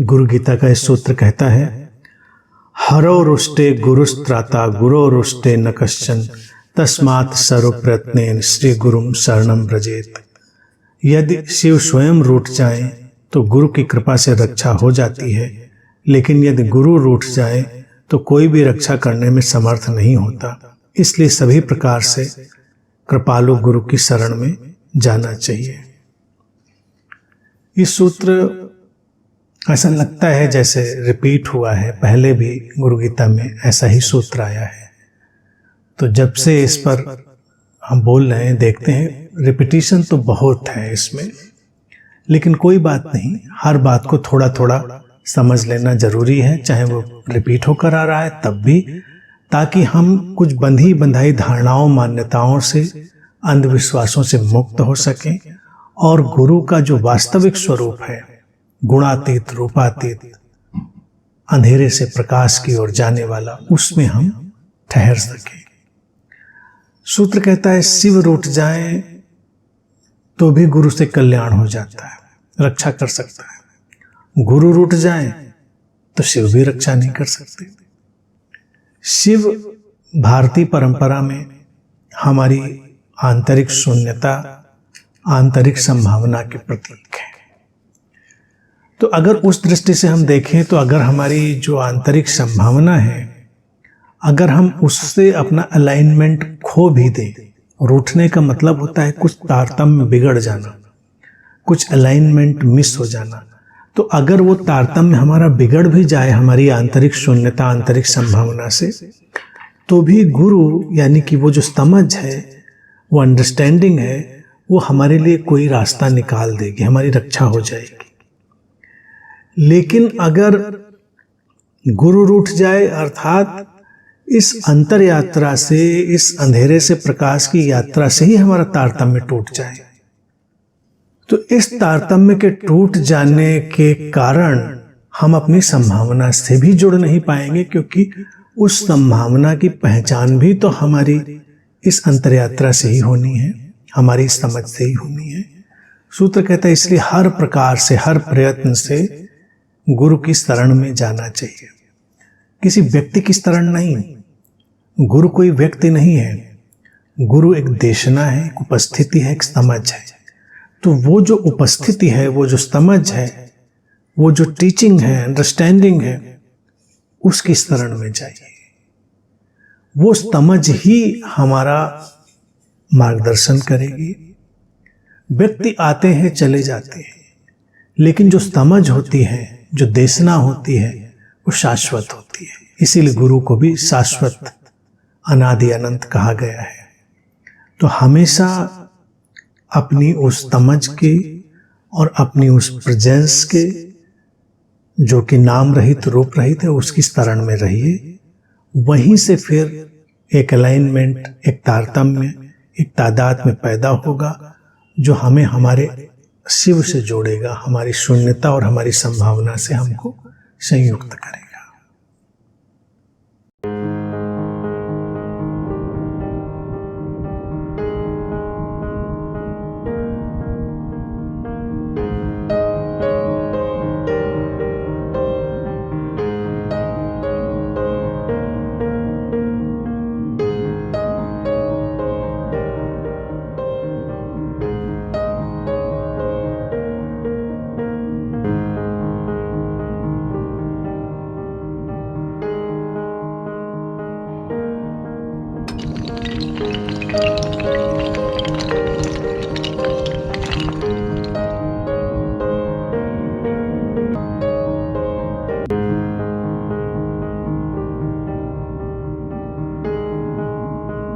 गुरु गीता का इस सूत्र कहता है, हरो रुष्टे गुरुस्त्राता गुरो रुष्टे न कश्चन तस्मात् सर्व प्रयत्नेन श्री गुरुम शरणम व्रजेत। यदि शिव स्वयं रूठ जाए तो गुरु की कृपा से रक्षा हो जाती है, लेकिन यदि गुरु रूठ जाए तो कोई भी रक्षा करने में समर्थ नहीं होता। इसलिए सभी प्रकार से कृपालु गुरु की शरण में जाना चाहिए। ये सूत्र ऐसा लगता है जैसे रिपीट हुआ है, पहले भी गुरु गीता में ऐसा ही सूत्र आया है। तो जब से इस पर हम बोल रहे हैं, देखते हैं रिपीटिशन तो बहुत है इसमें, लेकिन कोई बात नहीं, हर बात को थोड़ा थोड़ा समझ लेना जरूरी है, चाहे वो रिपीट होकर आ रहा है तब भी, ताकि हम कुछ बंधी बंधाई धारणाओं, मान्यताओं से, अंधविश्वासों से मुक्त हो सकें और गुरु का जो वास्तविक स्वरूप है, गुणातीत, रूपातीत, अंधेरे से प्रकाश की ओर जाने वाला, उसमें हम ठहर सकें। सूत्र कहता है, शिव रूठ जाए तो भी गुरु से कल्याण हो जाता है, रक्षा कर सकता है। गुरु रूठ जाए तो शिव भी रक्षा नहीं कर सकते। शिव भारतीय परंपरा में हमारी आंतरिक शून्यता, आंतरिक संभावना के प्रतीक है। तो अगर उस दृष्टि से हम देखें तो अगर हमारी जो आंतरिक संभावना है, अगर हम उससे अपना अलाइनमेंट खो भी दें, रूठने का मतलब होता है कुछ तारतम्य बिगड़ जाना, कुछ अलाइनमेंट मिस हो जाना। तो अगर वो तारतम्य हमारा बिगड़ भी जाए हमारी आंतरिक शून्यता, आंतरिक संभावना से, तो भी गुरु यानी कि वो जो समझ है, वो अंडरस्टैंडिंग है, वो हमारे लिए कोई रास्ता निकाल देगी, हमारी रक्षा हो जाएगी। लेकिन अगर गुरु रूठ जाए, अर्थात इस अंतर यात्रा से, इस अंधेरे से प्रकाश की यात्रा से ही हमारा तारतम्य टूट जाए, तो इस तारतम्य के टूट जाने के कारण हम अपनी संभावना से भी जुड़ नहीं पाएंगे, क्योंकि उस संभावना की पहचान भी तो हमारी इस अंतर यात्रा से ही होनी है, हमारी समझ से ही होनी है। सूत्र कहता है, इसलिए हर प्रकार से, हर प्रयत्न से गुरु की शरण में जाना चाहिए। किसी व्यक्ति की शरण नहीं, गुरु कोई व्यक्ति नहीं है, गुरु एक देशना है, एक उपस्थिति है, एक समझ है। तो वो जो उपस्थिति है, वो जो समझ है, वो जो टीचिंग है, अंडरस्टैंडिंग है, उसकी शरण में जाइए। वो समझ ही हमारा मार्गदर्शन करेगी। व्यक्ति आते हैं, चले जाते हैं, लेकिन जो समझ होती है, जो देशना होती है, वो शाश्वत होती है। इसीलिए गुरु को भी शाश्वत, अनादि अनंत कहा गया है। तो हमेशा अपनी उस समझ के और अपनी उस प्रेजेंस के, जो कि नाम रहित, रूप रहित है, उसकी शरण में रहिए। वहीं से फिर एक अलाइनमेंट, एक तारतम्य, एक तादाद में पैदा होगा, जो हमें हमारे शिव से जोड़ेगा, हमारी शून्यता और हमारी संभावना से हमको संयुक्त करेगा।